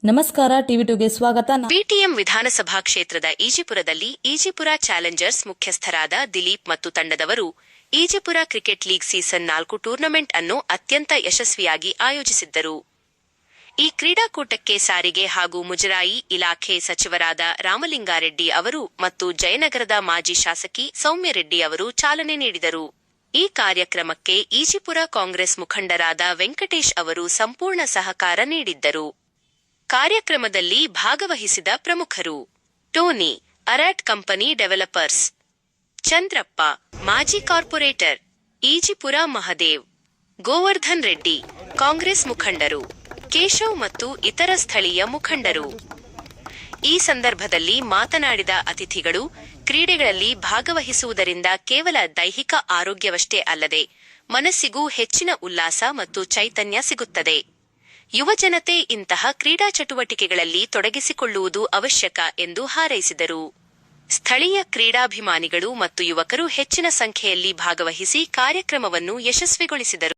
ನಮಸ್ಕಾರ ಟಿವಿ2ಗೆ ಸ್ವಾಗತ. ಬಿಟಿಎಂ ವಿಧಾನಸಭಾ ಕ್ಷೇತ್ರದ ಈಜಿಪುರದಲ್ಲಿ ಈಜಿಪುರ ಚಾಲೆಂಜರ್ಸ್ ಮುಖ್ಯಸ್ಥರಾದ ದಿಲೀಪ್ ಮತ್ತು ತಂಡದವರು Ejipura cricket league season 4 tournament ಅನ್ನು ಅತ್ಯಂತ ಯಶಸ್ವಿಯಾಗಿ ಆಯೋಜಿಸಿದ್ದರು. ಈ ಕ್ರೀಡಾಕೂಟಕ್ಕೆ ಸಾರಿಗೆ ಹಾಗೂ ಮುಜರಾಯಿ ಇಲಾಖೆ ಸಚಿವರಾದ ರಾಮಲಿಂಗಾರೆಡ್ಡಿ ಅವರು ಮತ್ತು ಜಯನಗರದ ಮಾಜಿ ಶಾಸಕಿ ಸೌಮ್ಯರೆಡ್ಡಿ ಅವರು ಚಾಲನೆ ನೀಡಿದರು. ಈ ಕಾರ್ಯಕ್ರಮಕ್ಕೆ ಈಜಿಪುರ ಕಾಂಗ್ರೆಸ್ ಮುಖಂಡರಾದ ವೆಂಕಟೇಶ್ ಅವರು ಸಂಪೂರ್ಣ ಸಹಕಾರ ನೀಡಿದ್ದರು. ಕಾರ್ಯಕ್ರಮದಲ್ಲಿ ಭಾಗವಹಿಸಿದ ಪ್ರಮುಖರು: ಟೋನಿ, ಅರಾಟ್ ಕಂಪನಿ ಡೆವಲಪರ್ಸ್; ಚಂದ್ರಪ್ಪ, ಮಾಜಿ ಕಾರ್ಪೊರೇಟರ್; ಈಜಿಪುರ ಮಹದೇವ್; ಗೋವರ್ಧನ್ ರೆಡ್ಡಿ, ಕಾಂಗ್ರೆಸ್ ಮುಖಂಡರು; ಕೇಶವ್ ಮತ್ತು ಇತರ ಸ್ಥಳೀಯ ಮುಖಂಡರು. ಈ ಸಂದರ್ಭದಲ್ಲಿ ಮಾತನಾಡಿದ ಅತಿಥಿಗಳು, ಕ್ರೀಡೆಗಳಲ್ಲಿ ಭಾಗವಹಿಸುವುದರಿಂದ ಕೇವಲ ದೈಹಿಕ ಆರೋಗ್ಯವಷ್ಟೇ ಅಲ್ಲದೆ ಮನಸ್ಸಿಗೂ ಹೆಚ್ಚಿನ ಉಲ್ಲಾಸ ಮತ್ತು ಚೈತನ್ಯ ಸಿಗುತ್ತದೆ. ಯುವಜನತೆ ಇಂತಹ ಕ್ರೀಡಾ ಚಟುವಟಿಕೆಗಳಲ್ಲಿ ತೊಡಗಿಸಿಕೊಳ್ಳುವುದು ಅವಶ್ಯಕ ಎಂದು ಹಾರೈಸಿದರು. ಸ್ಥಳೀಯ ಕ್ರೀಡಾಭಿಮಾನಿಗಳು ಮತ್ತು ಯುವಕರು ಹೆಚ್ಚಿನ ಸಂಖ್ಯೆಯಲ್ಲಿ ಭಾಗವಹಿಸಿ ಕಾರ್ಯಕ್ರಮವನ್ನು ಯಶಸ್ವಿಗೊಳಿಸಿದರು.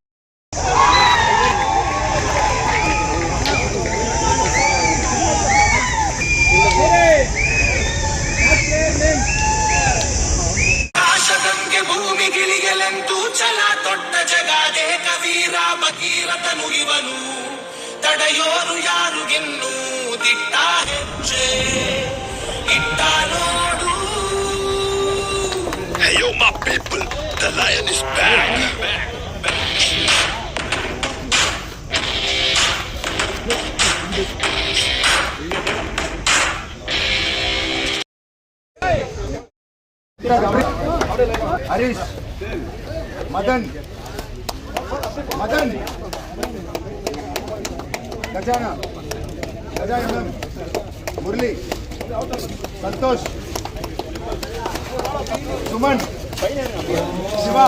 ಭೂಮಿಗಿಳಿಯಲೆಂತೂ ಛಲ ದೊಡ್ಡ ಜಗಾದೆ ಕವೀರ ಭಗೀರಥನು ಇವನು, ತಡೆಯೋರು ಯಾರುಗಿನ್ನೂ ದಿಟ್ಟ ಹೆಜ್ಜೆ ಇಟ್ಟ ನೋಡು. Hey yo my people, the lion is back. Harish, Madan, Gajanan, Murali, Santosh, Suman, Shiva.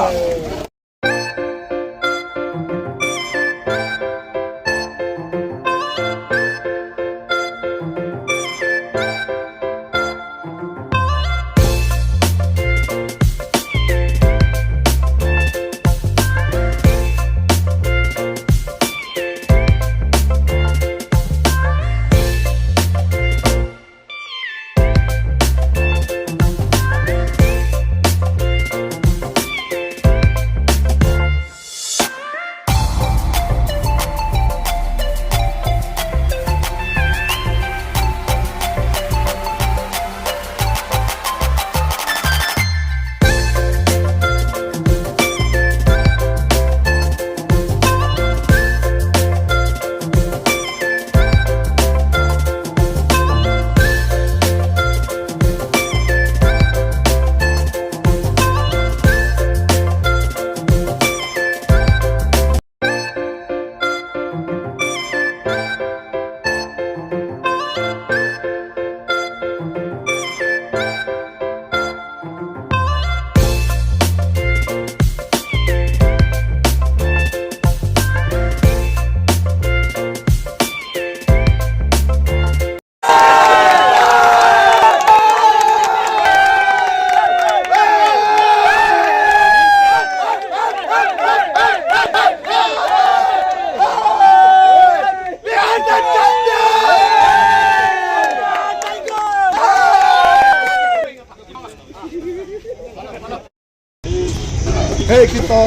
Hey kita.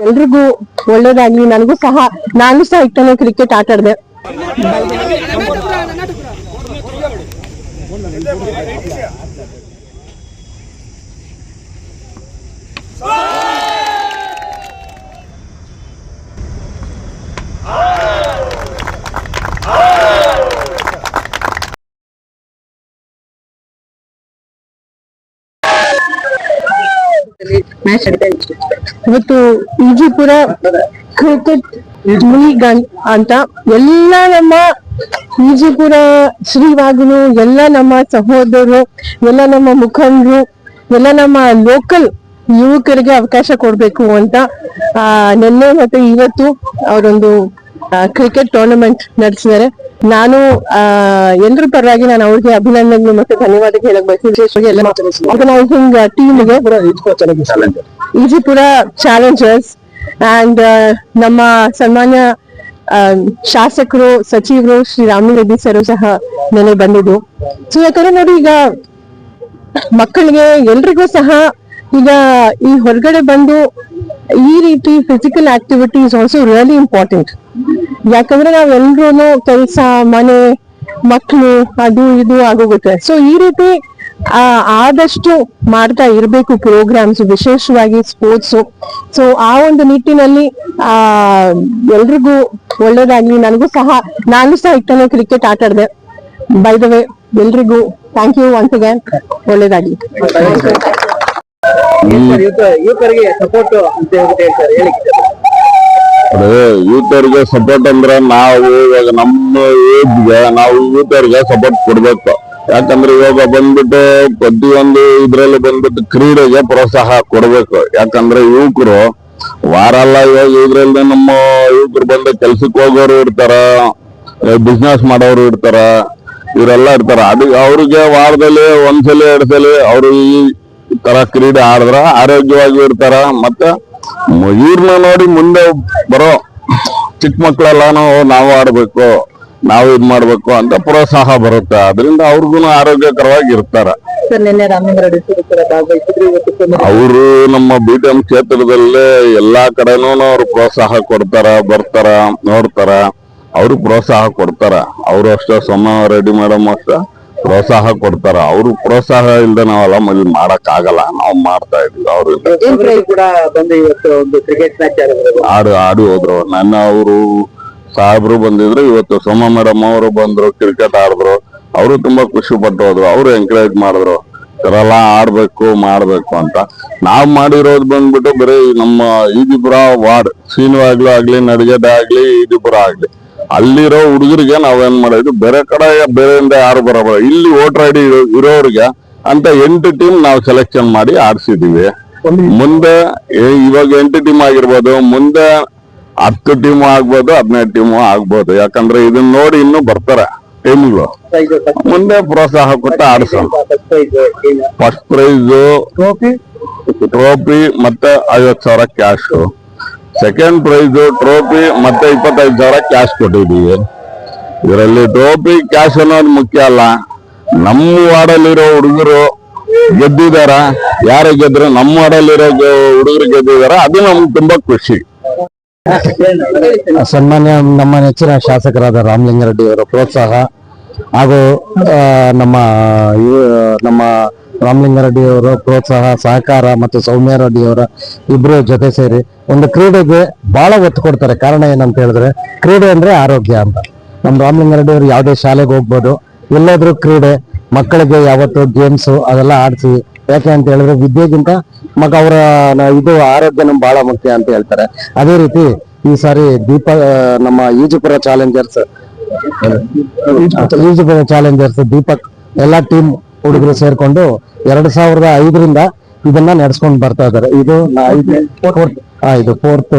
ಎಲ್ರಿಗೂ ಒಳ್ಳೇದಾಗ್ಲಿ. ನಾನು ಸಹ ಇಟ್ಟನು ಕ್ರಿಕೆಟ್ ಆಟ ಆಡಿದೆ. ಇವತ್ತು ಈಜಿಪುರ ಕ್ರಿಕೆಟ್ ಲೀಗ್ ಅಂತ ಎಲ್ಲ ನಮ್ಮ ಈಜಿಪುರ ಶ್ರೀವಾಗನು, ಎಲ್ಲ ನಮ್ಮ ಸಹೋದರರು, ಎಲ್ಲ ನಮ್ಮ ಮುಖಂಡರು, ಎಲ್ಲ ನಮ್ಮ ಲೋಕಲ್ ಯುವಕರಿಗೆ ಅವಕಾಶ ಕೊಡ್ಬೇಕು ಅಂತ ನಿನ್ನೆ ಮತ್ತೆ ಇವತ್ತು ಅವರೊಂದು ಕ್ರಿಕೆಟ್ ಟೂರ್ನಮೆಂಟ್ ನಡೆಸಿದ್ದಾರೆ. ನಾನು ಎಲ್ರ ಪರವಾಗಿ ನಾನು ಅವ್ರಿಗೆ ಅಭಿನಂದನೆ ಮತ್ತೆ ಧನ್ಯವಾದ ಹೇಳಕ್ ಬಯಸ್ತೀನಿ. ವಿಶೇಷವಾಗಿ ಎಲ್ಲ ಆರ್ಗನೈಸಿಂಗ್ ಟೀಮ್ಗೆ ಈಜಿಪುರ ಚಾಲೆಂಜರ್ಸ್ ಅಂಡ್ ನಮ್ಮ ಸನ್ಮಾನ್ಯ ಶಾಸಕರು ಸಚಿವರು ಶ್ರೀ ರಾಮಲಿಂಗಾರೆಡ್ಡಿ ಸರ್ ಸಹ ನೆನೆ ಬಂದಿದ್ದು. ಸೊ ಯಾಕಂದ್ರೆ ನೋಡಿ, ಈಗ ಮಕ್ಕಳಿಗೆ ಎಲ್ರಿಗೂ ಸಹ ಈಗ ಈ ಹೊರಗಡೆ ಬಂದು ಈ ರೀತಿ physical activity is also really important. ಯಾಕಂದ್ರೆ ನಾವೆಲ್ರೂ ಕೆಲಸ, ಮನೆ, ಮಕ್ಕಳು, ಅದು ಇದು ಆಗೋಗುತ್ತೆ. ಸೊ ಈ ರೀತಿ ಆದಷ್ಟು ಮಾಡ್ತಾ ಇರ್ಬೇಕು ಪ್ರೋಗ್ರಾಮ್ಸ್, ವಿಶೇಷವಾಗಿ ಸ್ಪೋರ್ಟ್ಸ್. ಸೊ ಆ ಒಂದು ನಿಟ್ಟಿನಲ್ಲಿ ಎಲ್ರಿಗೂ ಒಳ್ಳೇದಾಗ್ಲಿ. ನಾನು ಸಹ ಇಟ್ಟನೆ ಕ್ರಿಕೆಟ್ ಆಟ ಆಡಿದೆ. ಬೈ ದ ವೇ ಎಲ್ರಿಗೂ ಥ್ಯಾಂಕ್ ಯು ಒನ್ಸ್ ಅಗೇನ್. ಒಳ್ಳೇದಾಗ್ಲಿ. ಯುವಕರಿಗೆ ಸಪೋರ್ಟ್ ಅಂತ ಹೇಳ್ತಾರೆ, ಹೇಳಿಕ್ಕೆ ಯೂತರ್ಗೆ ಸಪೋರ್ಟ್ ಅಂದ್ರೆ ನಾವು ಇವಾಗ ನಮ್ಮ ಏಜ್ಗೆ ನಾವು ಯೂತರ್ಗೆ ಸಪೋರ್ಟ್ ಕೊಡ್ಬೇಕು. ಯಾಕಂದ್ರೆ ಇವಾಗ ಬಂದ್ಬಿಟ್ಟು ಪ್ರತಿಯೊಂದು ಇದ್ರಲ್ಲಿ ಬಂದ್ಬಿಟ್ಟು ಕ್ರೀಡೆಗೆ ಪ್ರೋತ್ಸಾಹ ಕೊಡ್ಬೇಕು. ಯಾಕಂದ್ರೆ ಯುವಕರು ವಾರ ಅಲ್ಲ, ಇವಾಗ ಇದ್ರಲ್ಲಿ ನಮ್ಮ ಯುವಕರು ಬಂದು ಕೆಲ್ಸಕ್ಕೆ ಹೋಗೋರು ಇರ್ತಾರ, ಬಿಸ್ನೆಸ್ ಮಾಡೋರು ಇರ್ತಾರ, ಇವರೆಲ್ಲ ಇರ್ತಾರ. ಅದು ಅವ್ರಿಗೆ ವಾರದಲ್ಲಿ ಒಂದ್ಸಲಿ 2 ಸಲ ಅವ್ರು ಈ ತರ ಕ್ರೀಡೆ ಆಡಿದ್ರ ಆರೋಗ್ಯವಾಗಿ ಇರ್ತಾರ. ಮತ್ತೆ ಇವ್ರನ್ನ ನೋಡಿ ಮುಂದೆ ಬರೋ ಚಿಕ್ಕ ಮಕ್ಕಳೆಲ್ಲಾನು ನಾವು ಆಡ್ಬೇಕು, ನಾವು ಇದ್ ಮಾಡ್ಬೇಕು ಅಂತ ಪ್ರೋತ್ಸಾಹ ಬರುತ್ತೆ. ಅದರಿಂದ ಅವ್ರಿಗೂ ಆರೋಗ್ಯಕರವಾಗಿ ಇರ್ತಾರ. ಅವರು ನಮ್ಮ BTM ಕ್ಷೇತ್ರದಲ್ಲೇ ಎಲ್ಲಾ ಕಡೆನೂ ಅವ್ರು ಪ್ರೋತ್ಸಾಹ ಕೊಡ್ತಾರ, ಬರ್ತಾರ, ನೋಡ್ತಾರ, ಅವ್ರು ಪ್ರೋತ್ಸಾಹ ಕೊಡ್ತಾರ. ಅವರು ಅಷ್ಟೇ, ಸೋಮರೆಡ್ಡಿ ಮೇಡಮ್ ಅಷ್ಟೇ ಪ್ರೋತ್ಸಾಹ ಕೊಡ್ತಾರ. ಅವ್ರು ಪ್ರೋತ್ಸಾಹ ಇಲ್ದೆ ನಾವೆಲ್ಲ ಮಲ್ಲಿ ಮಾಡಕ್ ಆಗಲ್ಲ. ನಾವು ಮಾಡ್ತಾ ಇದೀವಿ. ಅವ್ರು ಕೂಡ ಬಂದು ಇವತ್ತು ಒಂದು ಕ್ರಿಕೆಟ್ ಮ್ಯಾಚ್ ಆಡಿ ಹೋದ್ರು. ನನ್ನ ಅವರು ಸಾಹೇಬ್ರು ಬಂದಿದ್ರು, ಇವತ್ತು ಸೋಮ ಮೇಡಮ್ ಅವರು ಬಂದ್ರು, ಕ್ರಿಕೆಟ್ ಆಡಿದ್ರು. ಅವರು ತುಂಬಾ ಖುಷಿ ಪಟ್ಟು ಹೋದ್ರು. ಅವ್ರು ಎಂಕರೇಜ್ ಮಾಡಿದ್ರು, ಇದರೆಲ್ಲ ಆಡ್ಬೇಕು ಮಾಡ್ಬೇಕು ಅಂತ. ನಾವ್ ಮಾಡಿರೋದು ಬಂದ್ಬಿಟ್ಟು ಬರೀ ನಮ್ಮ ಈಜಿಪುರ ವಾರ್ಡ್, ಶ್ರೀನಿವಾಗ್ಲೂ ಆಗ್ಲಿ, ನಡಗೇದ ಆಗ್ಲಿ, ಈಜಿಪುರ ಆಗ್ಲಿ, ಅಲ್ಲಿರೋ ಹುಡುಗರಿಗೆ ನಾವೇನ್ ಮಾಡಿದ್ವಿ, ಬೇರೆ ಕಡೆ ಬೇರೆಯಿಂದ ಯಾರು ಬರೋಬಾರ, ಇಲ್ಲಿ ವೋಟರ್ ಐಡಿ ಇರೋರಿಗೆ ಅಂತ 8 ಟೀಮ್ ನಾವು ಸೆಲೆಕ್ಷನ್ ಮಾಡಿ ಆಡ್ಸಿದೀವಿ. ಮುಂದೆ ಇವಾಗ 8 ಟೀಮ್ ಆಗಿರ್ಬೋದು, ಮುಂದೆ 10 ಟೀಮ್ ಆಗ್ಬೋದು, 15 ಟೀಮ್ ಆಗ್ಬೋದು. ಯಾಕಂದ್ರೆ ಇದನ್ನ ನೋಡಿ ಇನ್ನೂ ಬರ್ತಾರೆ ಟೀಮ್ಗಳು. ಮುಂದೆ ಪ್ರೋತ್ಸಾಹ ಕೊಟ್ಟು ಆಡ್ಸೋಣ. ಫಸ್ಟ್ ಪ್ರೈಸ್ ಟ್ರೋಫಿ ಮತ್ತೆ 50,000 ಕ್ಯಾಶ್. ಸೆಕೆಂಡ್ ಪ್ರೈಸ್ ಟ್ರೋಫಿ ಮತ್ತೆ 25,000 ಕ್ಯಾಶ್ ಕೊಟ್ಟಿದ್ದೀವಿ. ಇದರಲ್ಲಿ ಟ್ರೋಫಿ ಕ್ಯಾಶ್ ಅನ್ನೋದು ಮುಖ್ಯ ಅಲ್ಲ. ನಮ್ಮ ವಾರ್ಡಲ್ಲಿರೋ ಹುಡುಗರು ಗೆದ್ದಿದಾರ, ಯಾರೇ ಗೆದ್ರು ನಮ್ಮ ವಾರ್ಡಲ್ಲಿರೋ ಹುಡುಗರು ಗೆದ್ದಿದಾರ, ಅದು ನಮ್ಗೆ ತುಂಬಾ ಖುಷಿ. ಸನ್ಮಾನ್ಯ ನಮ್ಮ ನೆಚ್ಚಿನ ಶಾಸಕರಾದ ರಾಮಲಿಂಗಾರೆಡ್ಡಿ ಅವರ ಪ್ರೋತ್ಸಾಹ ಹಾಗೂ ನಮ್ಮ ರಾಮಲಿಂಗಾರೆಡ್ಡಿ ಅವರ ಪ್ರೋತ್ಸಾಹ, ಸಹಕಾರ ಮತ್ತು ಸೌಮ್ಯಾರೆಡ್ಡಿ ಅವರ ಇಬ್ರು ಜೊತೆ ಸೇರಿ ಒಂದು ಕ್ರೀಡೆಗೆ ಬಹಳ ಒತ್ತು ಕೊಡ್ತಾರೆ. ಕಾರಣ ಏನಂತ ಹೇಳಿದ್ರೆ, ಕ್ರೀಡೆ ಅಂದ್ರೆ ಆರೋಗ್ಯ ಅಂತ. ನಮ್ಮ ರಾಮಲಿಂಗಾರೆಡ್ಡಿ ಅವರು ಯಾವುದೇ ಶಾಲೆಗೆ ಹೋಗ್ಬೋದು, ಎಲ್ಲಾದ್ರೂ ಕ್ರೀಡೆ, ಮಕ್ಕಳಿಗೆ ಯಾವತ್ತು ಗೇಮ್ಸ್ ಅದೆಲ್ಲ ಆಡಿಸಿ. ಯಾಕೆ ಅಂತ ಹೇಳಿದ್ರೆ ವಿದ್ಯೆಗಿಂತ ಅವರ ಇದು ಆರೋಗ್ಯನೂ ಬಹಳ ಮುಖ್ಯ ಅಂತ ಹೇಳ್ತಾರೆ. ಅದೇ ರೀತಿ ಈ ಸಾರಿ ನಮ್ಮ ಈಜಿಪುರ ಚಾಲೆಂಜರ್ಸ್ ದೀಪಕ್ ಎಲ್ಲಾ ಟೀಮ್ ಹುಡುಗರು ಸೇರ್ಕೊಂಡು 2005ರಿಂದ ಇದನ್ನ ನಡೆಸ್ಕೊಂಡು ಬರ್ತಾ ಇದಾರೆ. ಇದು 4th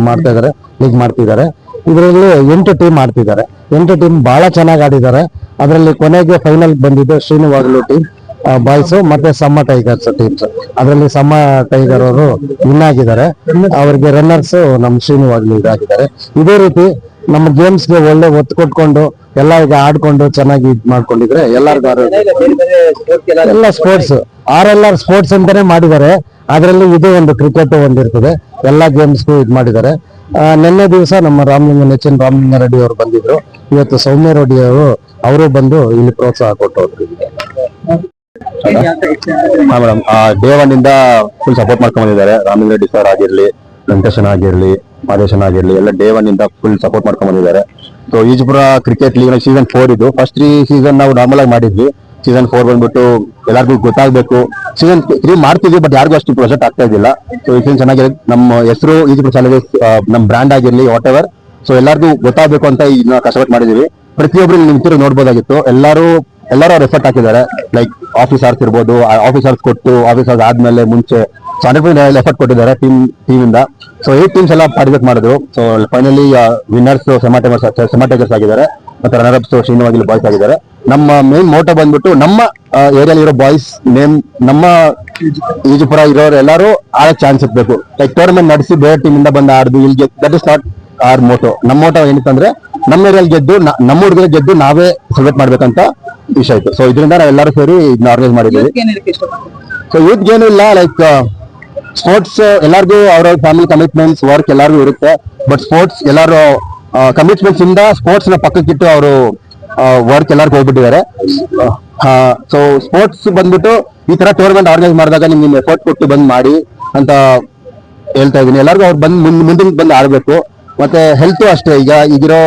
ಮಾಡ್ತಾ ಇದಾರೆ, ಲೀಗ್ ಮಾಡ್ತಿದ್ದಾರೆ. ಇದರಲ್ಲಿ 8 ಟೀಮ್ ಆಡ್ತಿದ್ದಾರೆ. 8 ಟೀಮ್ ಬಹಳ ಚೆನ್ನಾಗಿ ಆಡಿದ್ದಾರೆ. ಅದರಲ್ಲಿ ಕೊನೆಗೆ ಫೈನಲ್ ಬಂದಿದ್ದು ಶ್ರೀನಿವಾಗ್ಲೂ ಟೀಮ್ ಬಾಯ್ಸ್ ಮತ್ತೆ ಸಮ್ಮ ಟೈಗರ್ಸ್ ಟೀಮ್ಸ್. ಅದರಲ್ಲಿ ಸಮ್ಮ ಟೈಗರ್ ಅವರು ವಿನ್ ಆಗಿದ್ದಾರೆ. ಅವರಿಗೆ ರನ್ನರ್ಸ್ ನಮ್ಮ ಶ್ರೀನಿವಾಗ್ಲೂ ಇದಾಗಿದ್ದಾರೆ. ಇದೇ ರೀತಿ ನಮ್ಮ ಗೇಮ್ಸ್ಗೆ ಒಳ್ಳೆ ಒತ್ತು ಕೊಟ್ಕೊಂಡು ಎಲ್ಲ ಈಗ ಆಡ್ಕೊಂಡು ಚೆನ್ನಾಗಿ ಇದ್ ಮಾಡ್ಕೊಂಡಿದ್ರೆ ಎಲ್ಲರಿಗೂ ಎಲ್ಲ ಸ್ಪೋರ್ಟ್ಸ್ RLR ಸ್ಪೋರ್ಟ್ಸ್ ಅಂತಾನೆ ಮಾಡಿದ್ದಾರೆ. ಅದರಲ್ಲಿ ಇದು ಒಂದು ಕ್ರಿಕೆಟ್ ಒಂದಿರ್ತದೆ. ಎಲ್ಲಾ ಗೇಮ್ಸ್ಗೂ ಇದ್ ಮಾಡಿದ್ದಾರೆ. ನಿನ್ನೆ ದಿವಸ ನಮ್ಮ ನೆಚ್ಚಿನ ರಾಮಲಿಂಗಾರೆಡ್ಡಿ ಅವರು ಬಂದಿದ್ರು. ಇವತ್ತು ಸೌಮ್ಯಾರೆಡ್ಡಿ ಅವರು ಬಂದು ಇಲ್ಲಿ ಪ್ರೋತ್ಸಾಹ ಕೊಟ್ಟೋದ್ರು. ಮೇಡಮ್ ಡೇ 1 ಇಂದ ಫುಲ್ ಸಪೋರ್ಟ್ ಮಾಡ್ಕೊಂಡ್ ಬಂದಿದ್ದಾರೆ. ರಾಮಲಿಂಗಾರೆಡ್ಡಿ ಸರ್ ಆಗಿರ್ಲಿ, ವೆಂಕಟೇಶನ್ ಆಗಿರ್ಲಿ, ಮಾದೇಶನ್ ಆಗಿರ್ಲಿ, ಎಲ್ಲ ಡೇ 1 ಇಂದ ಫುಲ್ ಸಪೋರ್ಟ್ ಮಾಡ್ಕೊಂಡ್ ಬಂದಿದ್ದಾರೆ. So Ejipura cricket league season 4 ಇದು. ಫಸ್ಟ್ 3 ಸೀಸನ್ ನಾವು ನಾರ್ಮಲ್ ಆಗಿ ಮಾಡಿದ್ವಿ. ಸೀಸನ್ 4 ಬಂದ್ಬಿಟ್ಟು ಎಲ್ಲರಿಗೂ ಗೊತ್ತಾಗ್ಬೇಕು. ಸೀಸನ್ 3 ಮಾಡ್ತಿದ್ವಿ, ಬಟ್ ಯಾರಿಗೂ ಅಷ್ಟು ಪ್ರಾಜೆಕ್ಟ್ ಆಗ್ತಾ ಇದ್ದಿಲ್ಲ. ಸೊ ಈ ಸೀಸನ್ ಚೆನ್ನಾಗಿದೆ. ನಮ್ಮ ಹೆಸರು ಈಜಿಪುರ ಚಾಲೆಂಜರ್ಸ್, ನಮ್ಮ ಬ್ರ್ಯಾಂಡ್ ಆಗಿರ್ಲಿ ವಾಟ್ ಎವರ್, ಸೊ ಎಲ್ಲರಿಗೂ ಗೊತ್ತಾಗಬೇಕು ಅಂತ ಇದನ್ನ ಕಷ್ಟಪಟ್ಟು ಮಾಡಿದೀವಿ. ಪ್ರತಿಯೊಬ್ರು ನಿಂತಿರೋ ನೋಡ್ಬೋದಾಗಿತ್ತು. ಎಲ್ಲರೂ ಅವ್ರ ಎಫರ್ಟ್ ಹಾಕಿದ್ದಾರೆ. ಲೈಕ್ ಆಫೀಸರ್ಸ್ ಇರ್ಬೋದು, ಆಫೀಸರ್ಸ್ ಕೊಟ್ಟು ಆಫೀಸರ್ಸ್ ಆದ್ಮೇಲೆ ಮುಂಚೆ ಸೊ 100% ಎಫರ್ಟ್ ಕೊಟ್ಟಿದ್ದಾರೆ ಟೀಮ್ ಇಂದ. ಸೊ 8 ಟೀಮ್ಸ್ ಎಲ್ಲ ಪಾರ್ಟಿಸಿಪೇಟ್ ಮಾಡಿದ್ರು. ಸೊ ಫೈನಲಿ ವಿನ್ನರ್ಸ್ ಸೆಮಾ ಟೈಗರ್ಸ್ ಆಗಿದ್ದಾರೆ, ಮತ್ತೆ ರನ್ನರ್ ಅಪ್ಸ್ ಶ್ರೀನಿವಾಗ್ಲು ಬಾಯ್ಸ್ ಆಗಿದ್ದಾರೆ. ನಮ್ಮ ಮೇನ್ ಮೋಟೋ ಬಂದ್ಬಿಟ್ಟು ನಮ್ಮ ಏರಿಯಾಲಿ ಇರೋ ಬಾಯ್ಸ್ ನೇಮ್ ನಮ್ಮ ಈಜುಪುರ ಇರೋರು ಎಲ್ಲರೂ ಆಡಕ್ ಚಾನ್ಸ್ ಇರ್ಬೇಕು. ಲೈಕ್ ಟೂರ್ನಮೆಂಟ್ ನಡೆಸಿ ಬೇರೆ ಟೀಮ್ ಇಂದ ಬಂದು ಆಡುದು ಇಲ್ಲಿ that is not our motto. ನಮ್ಮ ಮೋಟೋ ಏನಂತಂದ್ರೆ ನಮ್ಮ ಏರಿಯಾಲ್ ಗೆದ್ದು ನಮ್ಮ ಹುಡುಗರ ಗೆದ್ದು ನಾವೇ ಸೆಲೆಕ್ಟ್ ಮಾಡ್ಬೇಕಂತ ವಿಷಯ ಇತ್ತು. ಸೊ ಇದರಿಂದ ನಾವೆಲ್ಲರೂ ಸೇರಿ ಇದನ್ನ ಆರ್ಗನೈಸ್ ಮಾಡಿದ್ದೀವಿ. ಸೊ ಯೂತ್ ಏನು ಇಲ್ಲ, ಲೈಕ್ ಸ್ಪೋರ್ಟ್ಸ್ ಎಲ್ಲರಿಗೂ ಅವ್ರವ್ರ ಫ್ಯಾಮಿಲಿ ಕಮಿಟ್ಮೆಂಟ್ಸ್ ವರ್ಕ್ ಎಲ್ಲರಿಗೂ ಇರುತ್ತೆ. ಬಟ್ ಸ್ಪೋರ್ಟ್ಸ್ ಎಲ್ಲರೂ ಕಮಿಟ್ಮೆಂಟ್ಸ್ ಇಂದ ಸ್ಪೋರ್ಟ್ಸ್ ನ ಪಕ್ಕಕ್ಕಿಟ್ಟು ಅವರು ವರ್ಕ್ ಎಲ್ಲರಿಗೂ ಹೋಗ್ಬಿಟ್ಟಿದ್ದಾರೆ. ಸೊ ಸ್ಪೋರ್ಟ್ಸ್ ಬಂದ್ಬಿಟ್ಟು ಈ ತರ ಟೂರ್ನಮೆಂಟ್ ಆರ್ಗನೈಸ್ ಮಾಡಿದಾಗ ನಿಮ್ಗೆ ಎಫರ್ಟ್ ಕೊಟ್ಟು ಬಂದ್ ಮಾಡಿ ಅಂತ ಹೇಳ್ತಾ ಇದೀನಿ. ಎಲ್ಲರಿಗೂ ಅವ್ರು ಮುಂದಿನ ಬಂದು ಆಡ್ಬೇಕು. ಮತ್ತೆ ಹೆಲ್ತ್ ಅಷ್ಟೇ, ಈಗಿರೋ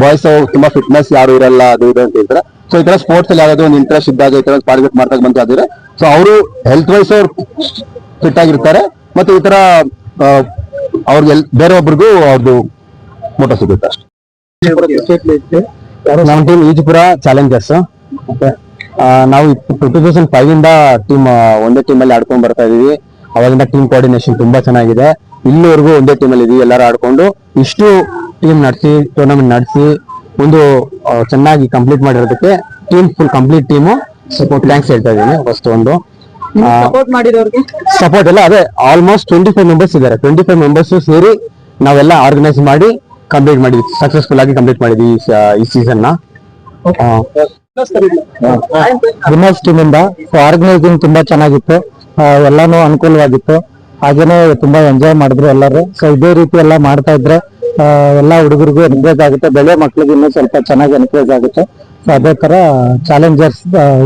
ಬಾಯ್ಸ್ ತುಂಬಾ ಫಿಟ್ನೆಸ್ ಯಾರು ಇರಲ್ಲ ಅದು ಇದು ಅಂತ ಹೇಳ್ತಾರೆ. ಸೊ ಈ ತರ ಸ್ಪೋರ್ಟ್ಸ್ ಅಲ್ಲಿ ಯಾವ್ದಾದ್ರು ಒಂದು ಇಂಟ್ರೆಸ್ಟ್ ಇದ್ದಾಗ ಈ ತರ ಪಾರ್ಟಿಸಿಪೇಟ್ ಮಾಡ್ದಾಗ ಬಂತ ಆದ್ರೆ ಸೊ ಅವರು ಹೆಲ್ತ್ ವೈಸ್ ಅವ್ರು ಫಿಟ್ ಆಗಿರ್ತಾರೆ. ಮತ್ತೆ ಈ ತರ ಅವ್ರಿಗೆ ಬೇರೆ ಒಬ್ರಿಗೂ ಅವ್ರದ್ದು ಮೋಟೋ ಸಿಗುತ್ತೆ ಅಷ್ಟೇ. ನಮ್ಮ ಟೀಮ್ ಈಜುಪುರ ಚಾಲೆಂಜರ್ಸ್. ನಾವು 2005 ಇಂದ ಟೀಮ್ ಒಂದೇ ಟೀಮ್ ಅಲ್ಲಿ ಆಡ್ಕೊಂಡ್ ಬರ್ತಾ ಇದೀವಿ. ಅವಾಗಿಂದ ಟೀಮ್ ಕೋಆರ್ಡಿನೇಷನ್ ತುಂಬಾ ಚೆನ್ನಾಗಿದೆ. ಇಲ್ಲಿವರೆಗೂ ಒಂದೇ ಟೀಮ್ ಅಲ್ಲಿ ಇದೀವಿ. ಎಲ್ಲರೂ ಆಡ್ಕೊಂಡು ಇಷ್ಟು ಟೀಮ್ ನಡೆಸಿ ಟೂರ್ನಮೆಂಟ್ ನಡೆಸಿ ಒಂದು ಚೆನ್ನಾಗಿ ಕಂಪ್ಲೀಟ್ ಮಾಡಿರೋದಕ್ಕೆ ಫುಲ್ ಕಂಪ್ಲೀಟ್ ಟೀಮು ಥ್ಯಾಂಕ್ಸ್ ಹೇಳ್ತಾ ಇದೀನಿ. ಫಸ್ಟ್ ಒಂದು ಸಪೋರ್ಟ್ ಎಲ್ಲ ಅದೇ ಆಲ್ಮೋಸ್ಟ್ 25 ಮೆಂಬರ್ಸ್ ಇದ್ದಾರೆ. 25 ಮೆಂಬರ್ಸ್ ಸೇರಿ ನಾವೆಲ್ಲ ಆರ್ಗನೈಸ್ ಮಾಡಿ ಕಂಪ್ಲೀಟ್ ಮಾಡಿದ್ವಿ, ಸಕ್ಸಸ್ಫುಲ್ ಆಗಿ ಕಂಪ್ಲೀಟ್ ಮಾಡಿದ್ವಿ ಈ ಸೀಸನ್ ನ. ವಿನ್ನರ್ಸ್ ಟೀಮ್ ಇಂದ ಆರ್ಗನೈಸಿಂಗ್ ತುಂಬಾ ಚೆನ್ನಾಗಿತ್ತು, ಎಲ್ಲಾನು ಅನುಕೂಲವಾಗಿತ್ತು. ಹಾಗೇನೆ ತುಂಬಾ ಎಂಜಾಯ್ ಮಾಡಿದ್ರು ಎಲ್ಲರೂ. ಸೊ ಇದೇ ರೀತಿ ಎಲ್ಲ ಮಾಡ್ತಾ ಇದ್ರೆ ಎಲ್ಲಾ ಹುಡುಗರಿಗೂ ಎನ್ಕರೇಜ್ ಆಗುತ್ತೆ, ಬೆಳೆ ಮಕ್ಳಿಗೆ ಇನ್ನೂ ಸ್ವಲ್ಪ ಚೆನ್ನಾಗಿ ಎನ್ಕರೇಜ್ ಆಗುತ್ತೆ. ಸೊ ಅದೇ ತರ ಚಾಲೆಂಜರ್ಸ್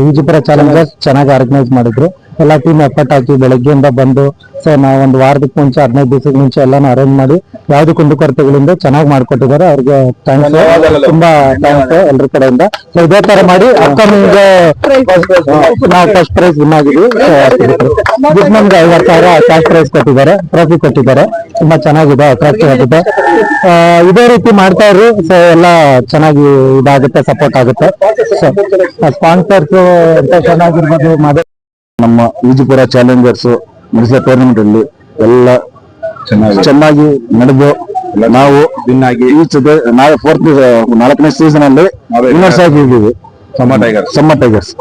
ಈಜುಪುರ ಚಾಲೆಂಜರ್ಸ್ ಚೆನ್ನಾಗಿ ಆರ್ಗನೈಸ್ ಮಾಡಿದ್ರು. ಎಲ್ಲಾ ಟೀಮ್ ಎಫರ್ಟ್ ಹಾಕಿ ಬೆಳಗ್ಗೆಯಿಂದ ಬಂದು ಸೊ ನಾವು ಒಂದು ವಾರದಕ್ಕೆ ಮುಂಚೆ 15 ದಿವಸಕ್ಕೆ ಮುಂಚೆ ಎಲ್ಲಾನು ಅರೇಂಜ್ ಮಾಡಿ ಯಾವ್ದು ಕುಂದುಕೊರತೆಗಳಿಂದ ಚೆನ್ನಾಗಿ ಮಾಡ್ಕೊಟ್ಟಿದ್ದಾರೆ. ಅವ್ರಿಗೆ ಥ್ಯಾಂಕ್ಸ್, ತುಂಬಾ ಥ್ಯಾಂಕ್ಸ್ ಎಲ್ಲರ ಕಡೆಯಿಂದ. ಸೊ ಇದೇ ತರ ಮಾಡಿ ಅಪ್ಕಮಿಂಗ್ ನಾವು ಫಸ್ಟ್ ಪ್ರೈಸ್ ವಿನ್ ಆಗಿದ್ವಿ. ನಮ್ಗೆ 50,000 ಕ್ಯಾಶ್ ಪ್ರೈಸ್ ಕೊಟ್ಟಿದ್ದಾರೆ, ಟ್ರೋಫಿ ಕೊಟ್ಟಿದ್ದಾರೆ. ತುಂಬಾ ಚೆನ್ನಾಗಿದೆ, ಅಟ್ರಾಕ್ಟಿವ್ ಆಗಿದೆ. ಇದೇ ರೀತಿ ಮಾಡ್ತಾ ಇರ್ರಿ. ಸೊ ಎಲ್ಲ ಚೆನ್ನಾಗಿ ಇದಾಗುತ್ತೆ, ಸಪೋರ್ಟ್ ಆಗುತ್ತೆ. ಸ್ಪಾನ್ಸರ್ಸ್ ಎಂತ ಚೆನ್ನಾಗಿರ್ಬೋದು. ನಮ್ಮ ಈಜುಪುರ ಚಾಲೆಂಜರ್ಸ್ ನಡೆಸಿದ ಟೂರ್ನಮೆಂಟ್ ಅಲ್ಲಿ ಎಲ್ಲ ಚೆನ್ನಾಗಿ ನಡೆದು ನಾವು ನಾವು 4ನೇ ಸೀಸನ್ ಅಲ್ಲಿ ವಿನ್ನರ್ಸ್ ಆಗಿದ್ದೀವಿ. ಸಮ್ಮ ಟೈಗರ್ಸ್